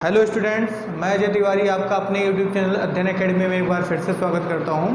Hello students, मैं अजय तिवारी आपका अपने यूट्यूब चैनल अध्ययन एकेडमी में एक बार फिर से स्वागत करता हूं।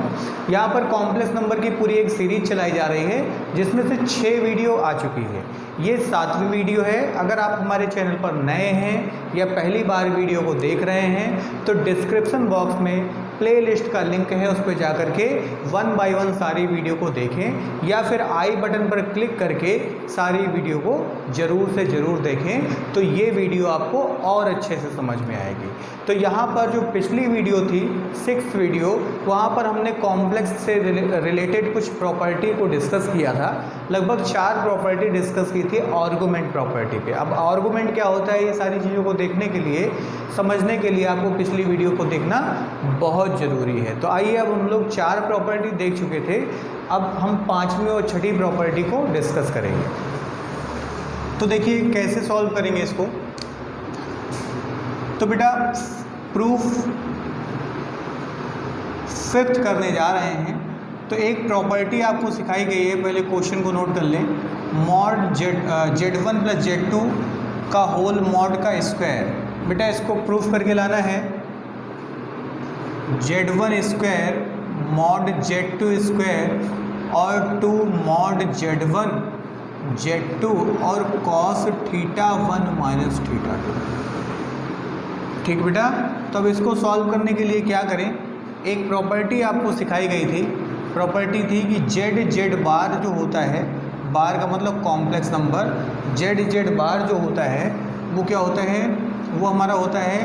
यहां पर कॉम्प्लेक्स नंबर की पूरी एक सीरीज चलाई जा रही है जिसमें से 6 वीडियो आ चुकी है। ये 7वीं वीडियो है। अगर आप हमारे चैनल पर नए हैं या पहली बार वीडियो को देख रहे हैं तो डिस्क्रिप्शन बॉक्स में प्लेलिस्ट का लिंक है, उस पर जाकर के 1 बाय 1 सारी वीडियो को देखें या फिर आई बटन पर क्लिक करके सारी वीडियो को ज़रूर से ज़रूर देखें, तो ये वीडियो आपको और अच्छे से समझ में आएगी। तो यहाँ पर जो पिछली वीडियो थी 6th वीडियो, वहाँ पर हमने कॉम्प्लेक्स से रिलेटेड कुछ प्रॉपर्टी को डिस्कस किया था। लगभग 4 प्रॉपर्टी डिस्कस की थी आर्गुमेंट प्रॉपर्टी पे। अब आर्गुमेंट क्या होता है, ये सारी चीज़ों को देखने के लिए, समझने के लिए आपको पिछली वीडियो को देखना बहुत ज़रूरी है। तो आइए, अब हम लोग 4 प्रॉपर्टी देख चुके थे, अब हम 5वीं और 6ठी प्रॉपर्टी को डिस्कस करेंगे। तो देखिए कैसे सॉल्व करेंगे इसको। तो बेटा प्रूफ 5th करने जा रहे हैं। तो एक प्रॉपर्टी आपको सिखाई गई है, पहले क्वेश्चन को नोट कर लें। मॉड Z1 प्लस Z2 का होल मॉड का स्क्वायर। बेटा इसको प्रूफ करके लाना है। Z1 square mod Z2 square और 2 मॉड Z1 Z2 और कॉस θ1 माइनस θ2। ठीक बेटा, तो अब इसको सॉल्व करने के लिए क्या करें, एक प्रॉपर्टी आपको सिखाई गई थी। प्रॉपर्टी थी कि Z बार जो होता है, बार का मतलब कॉम्प्लेक्स नंबर, Z बार जो होता है वो क्या होता है, वो हमारा होता है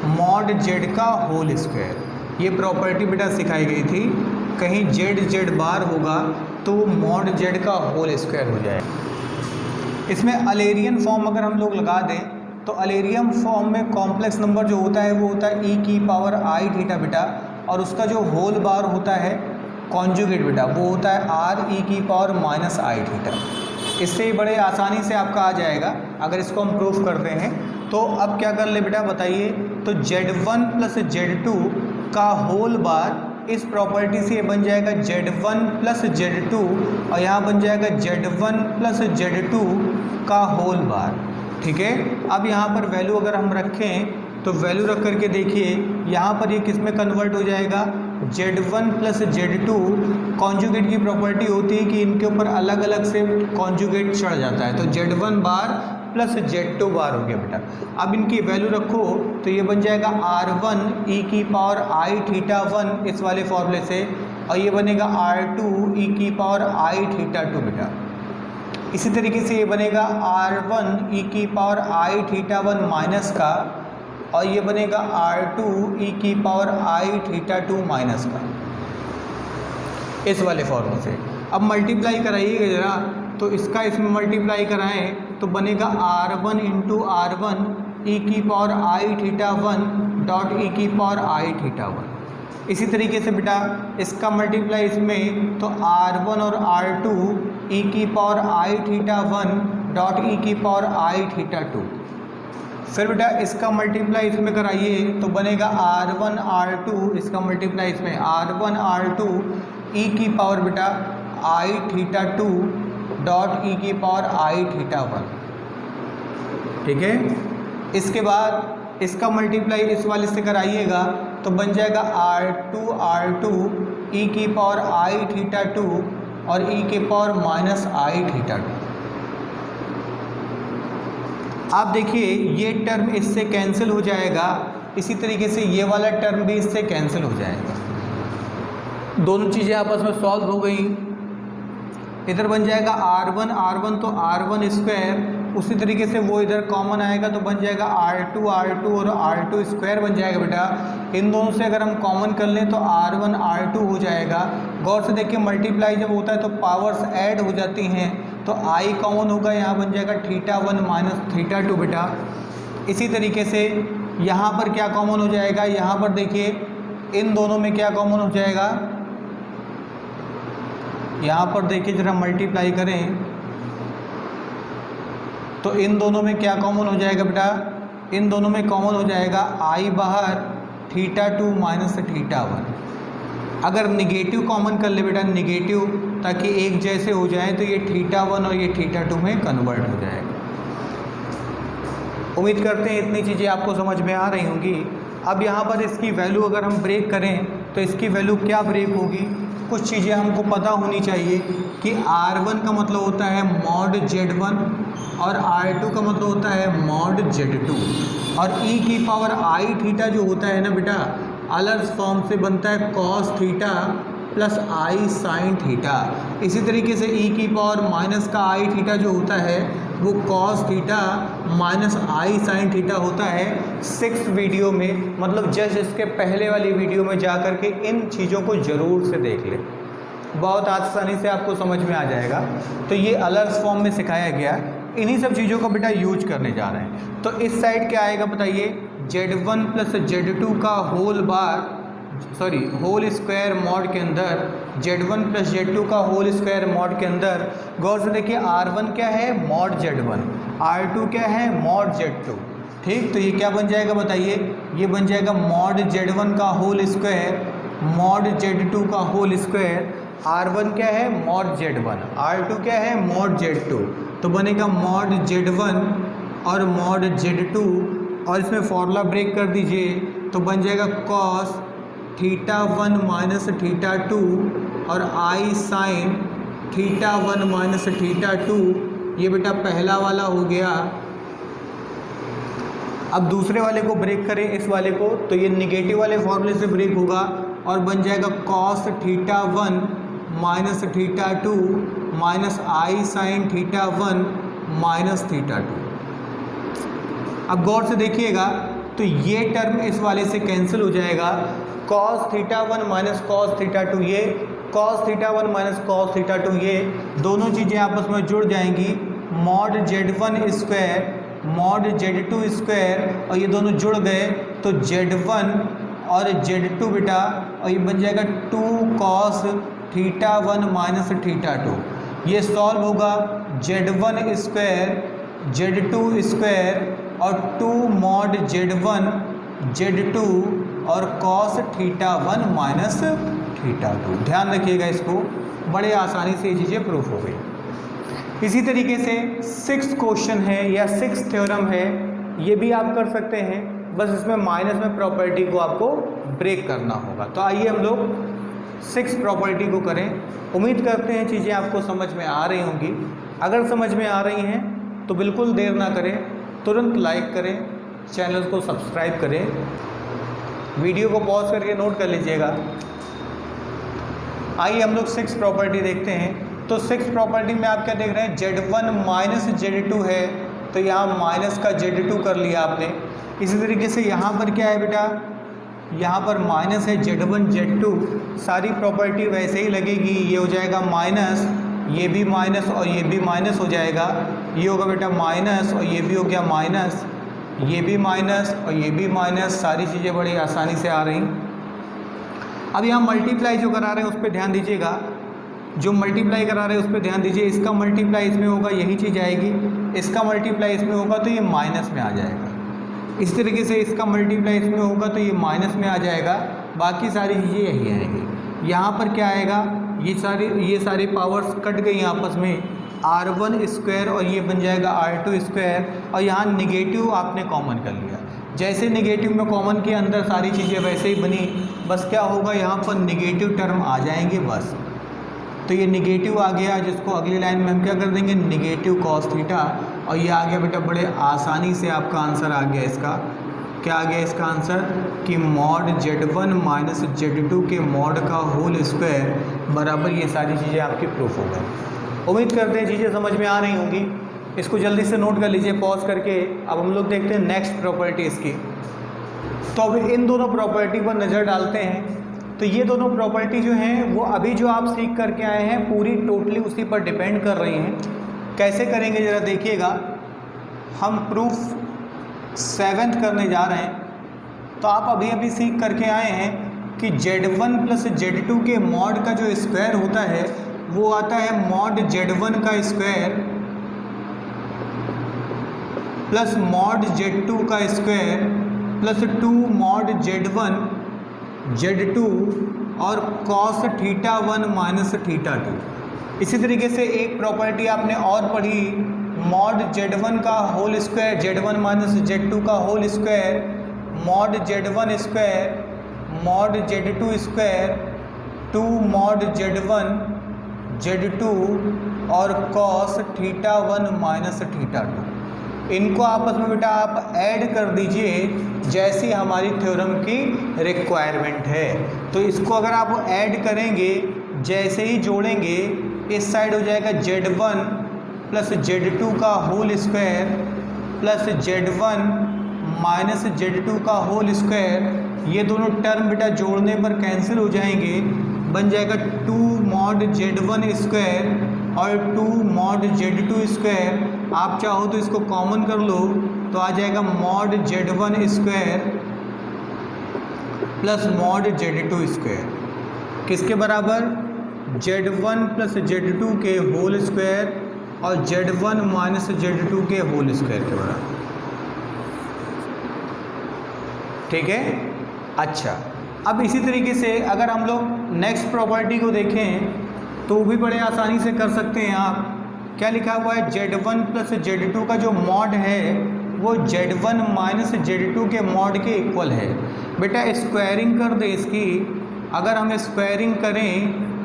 मॉड Z का होल स्क्वायर। ये प्रॉपर्टी बेटा सिखाई गई थी। कहीं Z बार होगा तो मॉड Z का होल स्क्वायर हो जाए। इसमें अलेरियन फॉर्म अगर हम लोग लगा दें तो अलेरियन फॉर्म में कॉम्प्लेक्स नंबर जो होता है वो होता है e⁻i बेटा, और उसका जो होल बार होता है कॉन्जुगेट बेटा, वो होता है r e⁻−i। इससे बड़े आसानी से आपका आ जाएगा अगर इसको हम प्रूफ करते हैं। तो अब क्या कर ले बेटा बताइए, तो Z1 प्लस Z2 का होल बार, इस प्रॉपर्टी से ये बन जाएगा Z1 प्लस Z2 और यहाँ बन जाएगा Z1 प्लस Z2 का होल बार। ठीक है, अब यहाँ पर वैल्यू अगर हम रखें तो वैल्यू रख करके देखिए यहाँ पर ये किस में कन्वर्ट हो जाएगा, Z1 प्लस Z2। कॉन्जुगेट की प्रॉपर्टी होती है कि इनके ऊपर अलग अलग से कॉन्जुगेट चढ़ जाता है, तो Z1 बार प्लस Z2 बार हो गया बेटा। अब इनकी वैल्यू रखो तो ये बन जाएगा R1 e⁻i⁻1 इस वाले फॉर्मूले से, और ये बनेगा R2 e⁻i⁻2 बेटा। इसी तरीके से ये बनेगा R1 e⁻i⁻1 माइनस का, और ये बनेगा R2 e⁻i⁻2 माइनस का, इस वाले फॉर्मूले से। अब मल्टीप्लाई कराइएगा जरा, तो इसका इसमें मल्टीप्लाई कराएं तो बनेगा R1 into R1 e⁻i⁻1 dot e⁻i⁻1। इसी तरीके से बेटा इसका मल्टीप्लाई इसमें, तो R1 और R2 e⁻i⁻1 डॉट e⁻i⁻2। फिर बेटा इसका मल्टीप्लाई इसमें कराइए तो बनेगा R1 R2, इसका मल्टीप्लाई इसमें R1 R2 बेटा i⁻2 डॉट e⁻i⁻1। ठीक है, इसके बाद इसका मल्टीप्लाई इस वाले से कराइएगा तो बन जाएगा R2 e⁻i⁻2 और e⁻−i⁻2। आप देखिए ये टर्म इससे कैंसिल हो जाएगा, इसी तरीके से ये वाला टर्म भी इससे कैंसिल हो जाएगा। दोनों चीज़ें आपस में सॉल्व हो गई। इधर बन जाएगा R1 तो R1 स्क्वायर, उसी तरीके से वो इधर कॉमन आएगा तो बन जाएगा R2 और R2 स्क्वायर बन जाएगा बेटा। इन दोनों से अगर हम कॉमन कर लें तो R1 R2 हो जाएगा। गौर से देखिए मल्टीप्लाई जब होता है तो पावर्स ऐड हो जाती हैं, तो I कॉमन होगा, यहाँ बन जाएगा θ1 माइनस θ2 बेटा। इसी तरीके से यहाँ पर क्या कॉमन हो जाएगा, यहाँ पर देखिए इन दोनों में क्या कॉमन हो जाएगा, यहाँ पर देखिए जरा मल्टीप्लाई करें तो इन दोनों में क्या कॉमन हो जाएगा बेटा, इन दोनों में कॉमन हो जाएगा I बाहर θ2 माइनस θ1। अगर निगेटिव कॉमन कर ले बेटा, निगेटिव, ताकि एक जैसे हो जाए, तो ये θ1 और ये θ2 में कन्वर्ट हो जाएगा। उम्मीद करते हैं इतनी चीज़ें आपको समझ में आ रही होंगी। अब यहाँ पर इसकी वैल्यू अगर हम ब्रेक करें तो इसकी वैल्यू क्या ब्रेक होगी, कुछ चीज़ें हमको पता होनी चाहिए कि R1 का मतलब होता है मॉड Z1 और R2 का मतलब होता है मॉड Z2 और e की पावर आई थीटा जो होता है ना बेटा, अलर्स फॉर्म से बनता है कॉस थीटा प्लस आई साइन थीटा। इसी तरीके से e की पावर माइनस का आई थीटा जो होता है वो cos theta minus i sine theta होता है। 6 वीडियो में, मतलब जस्ट इसके पहले वाली वीडियो में जा कर के इन चीज़ों को ज़रूर से देख ले, बहुत आसानी से आपको समझ में आ जाएगा। तो ये अलर्स फॉर्म में सिखाया गया, इन्हीं सब चीज़ों का बेटा यूज करने जा रहे हैं। तो इस साइड क्या आएगा बताइए, Z1 प्लस Z2 का होल स्क्वायर मॉड के अंदर, Z1 प्लस Z2 का होल स्क्वायर मॉड के अंदर गौर से देखिए R1 क्या है मॉड Z1, R2 क्या है मॉड Z2। ठीक, तो ये क्या बन जाएगा बताइए, ये बन जाएगा मॉड Z1 का होल स्क्वायर मॉड Z2 का होल स्क्वायर। R1 क्या है मॉड Z1, R2 क्या है मॉड Z2, तो बनेगा मॉड Z1 और मॉड Z2 और इसमें फॉर्मूला ब्रेक कर दीजिए तो बन जाएगा कॉस थीटा 1 माइनस थीटा 2 और आई साइन थीटा 1 माइनस थीटा 2। ये बेटा पहला वाला हो गया। अब दूसरे वाले को ब्रेक करें, इस वाले को, तो ये निगेटिव वाले फॉर्मूले से ब्रेक होगा और बन जाएगा cos theta 1 minus theta 2 minus i sine theta 1 minus theta 2। अब गौर से देखिएगा तो ये टर्म इस वाले से कैंसिल हो जाएगा, cos theta 1 minus cos theta 2, ये cos theta 1 minus cos theta 2, ये दोनों चीज़ें आपस में जुड़ जाएंगी, mod Z1 square mod Z2 square, और ये दोनों जुड़ गए तो Z1 और Z2 बेटा, और ये बन जाएगा 2 कॉस थीटा 1 माइनस थीटा 2। ये सॉल्व होगा Z1 स्क्वायर Z2 स्क्वायर और 2 मॉड Z1 Z2 और कॉस थीटा 1 माइनस थीटा 2। ध्यान रखिएगा इसको, बड़े आसानी से ये चीज़ें प्रूफ हो गई। इसी तरीके से 6th क्वेश्चन है या 6th थ्योरम है, ये भी आप कर सकते हैं, बस इसमें माइनस में प्रॉपर्टी को आपको ब्रेक करना होगा। तो आइए हम लोग 6th प्रॉपर्टी को करें। उम्मीद करते हैं चीज़ें आपको समझ में आ रही होंगी। अगर समझ में आ रही हैं तो बिल्कुल देर ना करें, तुरंत लाइक करें, चैनल को सब्सक्राइब करें, वीडियो को पॉज करके नोट कर लीजिएगा। आइए हम लोग 6th प्रॉपर्टी देखते हैं। तो 6th प्रॉपर्टी में आप क्या देख रहे हैं, Z1 माइनस Z2 है, तो यहाँ माइनस का Z2 कर लिया आपने। इसी तरीके से यहाँ पर क्या है बेटा, यहाँ पर माइनस है Z1 Z2, सारी प्रॉपर्टी वैसे ही लगेगी, ये हो जाएगा माइनस, ये भी माइनस और ये भी माइनस हो जाएगा, ये होगा बेटा माइनस और ये भी हो गया माइनस, ये भी माइनस और ये भी माइनस, सारी चीज़ें बड़ी आसानी से आ रही। अब यहाँ मल्टीप्लाई जो करा रहे हैं उस पर ध्यान दीजिएगा, जो मल्टीप्लाई करा रहे हैं उस पर ध्यान दीजिए। इसका मल्टीप्लाई इसमें होगा, यही चीज़ आएगी, इसका मल्टीप्लाई इसमें होगा तो ये माइनस में आ जाएगा। इस तरीके से इसका मल्टीप्लाई इसमें होगा तो ये माइनस में आ जाएगा, बाकी सारी चीज़ें यही आएंगी। यहाँ पर क्या आएगा, ये सारी पावर्स कट गई आपस में, R1 स्क्वायर और ये बन जाएगा R2 स्क्वायर, और यहाँ निगेटिव आपने कॉमन कर लिया। जैसे निगेटिव में कॉमन किया, अंदर सारी चीज़ें वैसे ही बनी, बस क्या होगा यहाँ पर निगेटिव टर्म आ जाएंगे बस। तो ये निगेटिव आ गया, जिसको अगली लाइन में हम क्या कर देंगे, निगेटिव कॉस थीटा, और ये आ गया बेटा बड़े आसानी से आपका आंसर आ गया। इसका क्या आ गया, इसका आंसर कि मॉड Z1 माइनस Z2 के मॉड का होल स्क्वायर बराबर, ये सारी चीज़ें आपकी प्रूफ हो गई। उम्मीद करते हैं चीज़ें समझ में आ रही होंगी। इसको जल्दी से नोट कर लीजिए पॉज करके। अब हम लोग देखते हैं नेक्स्ट प्रॉपर्टी इसकी। तो अब इन दोनों प्रॉपर्टी पर नज़र डालते हैं। तो ये दोनों प्रॉपर्टी जो हैं वो अभी जो आप सीख करके आए हैं पूरी टोटली उसी पर डिपेंड कर रही हैं। कैसे करेंगे ज़रा देखिएगा। हम प्रूफ 7th करने जा रहे हैं। तो आप अभी अभी सीख करके आए हैं कि Z1 प्लस Z2 के मॉड का जो स्क्वायर होता है वो आता है मॉड Z1 का स्क्वायर प्लस मॉड Z2 का square plus 2 mod Z1 Z2 और कॉस थीटा 1 माइनस थीटा 2। इसी तरीके से एक प्रॉपर्टी आपने और पढ़ी मॉड Z1 का whole square Z1 minus Z2 का whole square mod Z1 square mod Z2 square 2 mod Z1 Z2 और कॉस θ1 माइनस θ2। इनको आपस में बेटा आप ऐड कर दीजिए जैसी हमारी थ्योरम की रिक्वायरमेंट है। तो इसको अगर आप ऐड करेंगे, जैसे ही जोड़ेंगे, इस साइड हो जाएगा Z1 प्लस Z2 का whole square plus Z1 minus Z2 का होल स्क्वायर। ये दोनों टर्म बेटा जोड़ने पर कैंसिल हो जाएंगे, बन जाएगा 2 मॉड Z1 स्क्वायर और 2 मॉड Z2 स्क्वायर। आप चाहो तो इसको कॉमन कर लो तो आ जाएगा mod Z1 square plus mod Z2 square किसके बराबर? Z1 प्लस Z2 के होल स्क्वायर और Z1 माइनस Z2 के होल स्क्वायर के बराबर। ठीक है। अच्छा, अब इसी तरीके से अगर हम लोग नेक्स्ट प्रॉपर्टी को देखें तो वो भी बड़े आसानी से कर सकते हैं आप। क्या लिखा हुआ है? Z1 प्लस Z2 का जो मॉड है वो Z1 माइनस Z2 के मॉड के इक्वल है। बेटा स्क्वायरिंग कर दे इसकी, अगर हम स्क्वायरिंग करें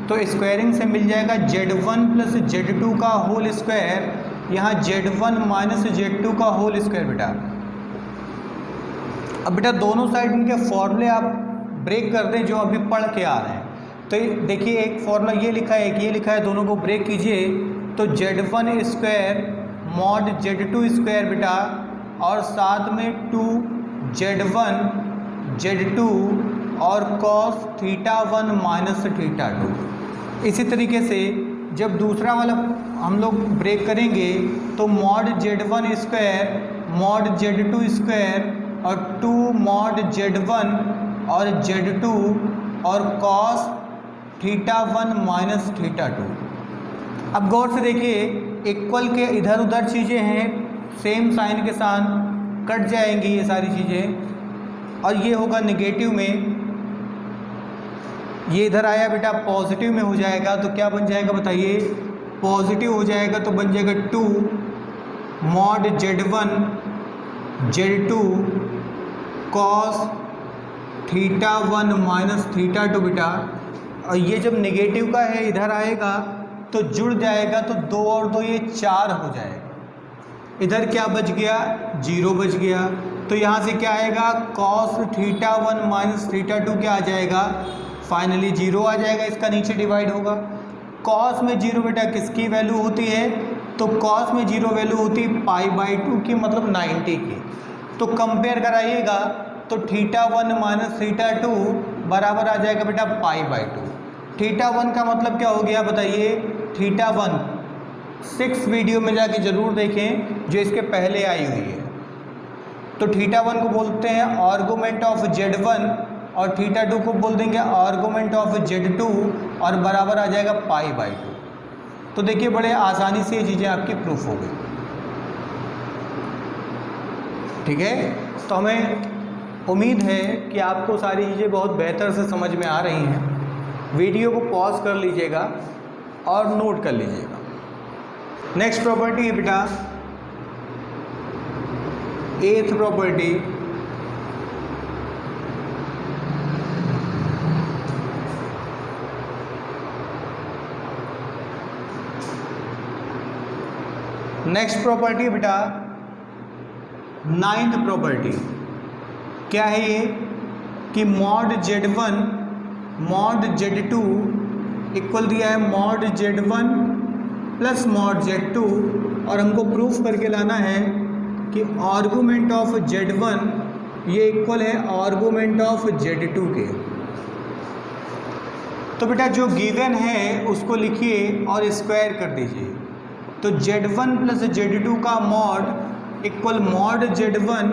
तो स्क्वायरिंग से मिल जाएगा Z1 प्लस Z2 का होल स्क्वायर, यहाँ Z1 माइनस Z2 का होल स्क्वायर बेटा। अब बेटा दोनों साइड इनके फॉर्मूले आप ब्रेक कर दें जो अभी पढ़ के आ रहे हैं। तो देखिए एक फॉर्मूला ये लिखा है, एक ये लिखा है, दोनों को ब्रेक कीजिए तो Z1 square mod Z2 square बेटा और साथ में 2 Z1 Z2 और cos θ1 माइनस θ2। इसी तरीके से जब दूसरा वाला हम लोग ब्रेक करेंगे तो mod Z1 square mod Z2 square और 2 मॉड Z1 और Z2 और cos θ1 माइनस θ2। अब गौर से देखिए, इक्वल के इधर उधर चीज़ें हैं, सेम साइन के साथ कट जाएंगी ये सारी चीज़ें, और ये होगा नेगेटिव में, ये इधर आया बेटा पॉजिटिव में हो जाएगा तो क्या बन जाएगा बताइए? पॉजिटिव हो जाएगा तो बन जाएगा 2 mod Z1 Z2 cos θ1 minus θ2 बेटा। और ये जब नेगेटिव का है इधर आएगा तो जुड़ जाएगा तो 2 और 2 ये 4 हो जाएगा। इधर क्या बच गया? 0 बच गया। तो यहाँ से क्या आएगा? cos θ1 माइनस θ2 क्या आ जाएगा? फाइनली 0 आ जाएगा, इसका नीचे डिवाइड होगा। cos में 0 बेटा किसकी वैल्यू होती है? तो cos में 0 वैल्यू होती है π/2 की, मतलब 90 की। तो कंपेयर कराइएगा तो θ1 माइनस θ2 बराबर आ जाएगा बेटा π/2। θ1 का मतलब क्या हो गया बताइए? θ1 6 वीडियो में जाके ज़रूर देखें जो इसके पहले आई हुई है। तो θ1 को बोलते हैं आर्गुमेंट ऑफ Z1 और θ2 को बोल देंगे आर्गुमेंट ऑफ Z2 और बराबर आ जाएगा π/2। तो देखिए बड़े आसानी से ये चीज़ें आपकी प्रूफ हो गई। ठीक है, तो हमें उम्मीद है कि आपको सारी चीज़ें बहुत बेहतर से समझ में आ रही हैं। वीडियो को पॉज कर लीजिएगा और नोट कर लीजिएगा। नेक्स्ट प्रॉपर्टी है बेटा 8th प्रॉपर्टी। नेक्स्ट प्रॉपर्टी बेटा 9th प्रॉपर्टी। क्या है ये? कि mod Z1 mod Z2 equal दिया है mod Z1 plus mod Z2, और हमको प्रूफ करके लाना है कि आर्गुमेंट ऑफ Z1 ये इक्वल है आर्गुमेंट ऑफ Z2 के। तो बेटा जो गिवन है उसको लिखिए और स्क्वायर कर दीजिए। तो Z1 प्लस Z2 का मॉड इक्वल मॉड Z1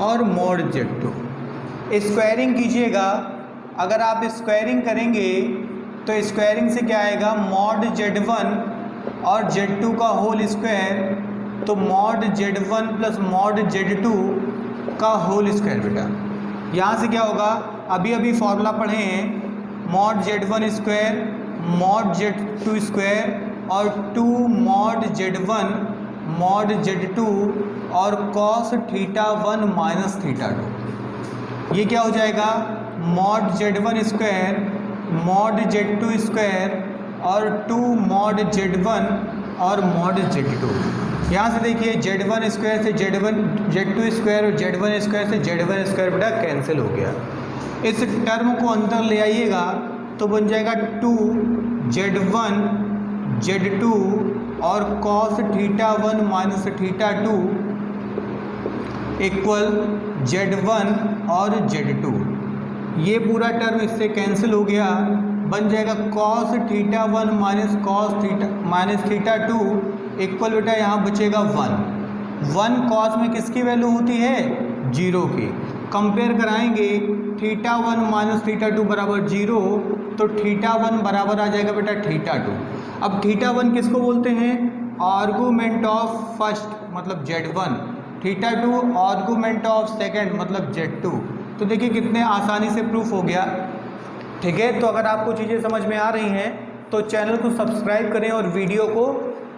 और मॉड Z2। स्क्वायरिंग कीजिएगा, अगर आप स्क्वायरिंग करेंगे तो स्क्वायरिंग से क्या आएगा? मॉड Z1 और Z2 का होल स्क्वायर, तो mod Z1 plus mod Z2 का होल स्क्वायर बेटा। यहाँ से क्या होगा? अभी अभी फॉर्मूला पढ़े हैं, mod Z1 square mod Z2 square और 2 मॉड Z1 मॉड Z2 और कॉस थीटा 1 माइनस थीटा 2। ये क्या हो जाएगा, mod Z1 square mod Z2 square और 2 मॉड Z1 और मॉड Z2। यहाँ से देखिए Z1 स्क्वायर से Z2 स्क्वायर और Z1 स्क्वायर से Z1 स्क्वायर बेटा कैंसिल हो गया। इस टर्म को अंदर ले आइएगा तो बन जाएगा 2 Z1 Z2 और cos theta 1 minus theta 2 equal Z1 और Z2। ये पूरा टर्म इससे कैंसिल हो गया, बन जाएगा cos theta 1 minus theta 2 equal बेटा यहाँ बचेगा 1 कॉस में किसकी वैल्यू होती है, 0 की। कंपेयर कराएंगे थीटा 1 माइनस थीटा 2 बराबर 0, तो थीटा 1 बराबर आ जाएगा बेटा थीटा 2। अब थीटा 1 किसको बोलते हैं, आर्गूमेंट ऑफ फर्स्ट मतलब Z1, theta 2 argument of second मतलब Z2। तो देखिए कितने आसानी से प्रूफ हो गया। ठीक है, तो अगर आपको चीज़ें समझ में आ रही हैं तो चैनल को सब्सक्राइब करें और वीडियो को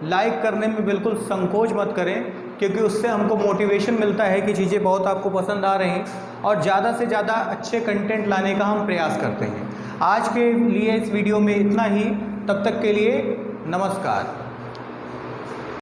लाइक करने में बिल्कुल संकोच मत करें, क्योंकि उससे हमको मोटिवेशन मिलता है कि चीज़ें बहुत आपको पसंद आ रही हैं और ज़्यादा से ज़्यादा अच्छे कंटेंट लाने का हम प्रयास करते हैं। आज के लिए इस वीडियो में इतना ही, तब तक के लिए नमस्कार।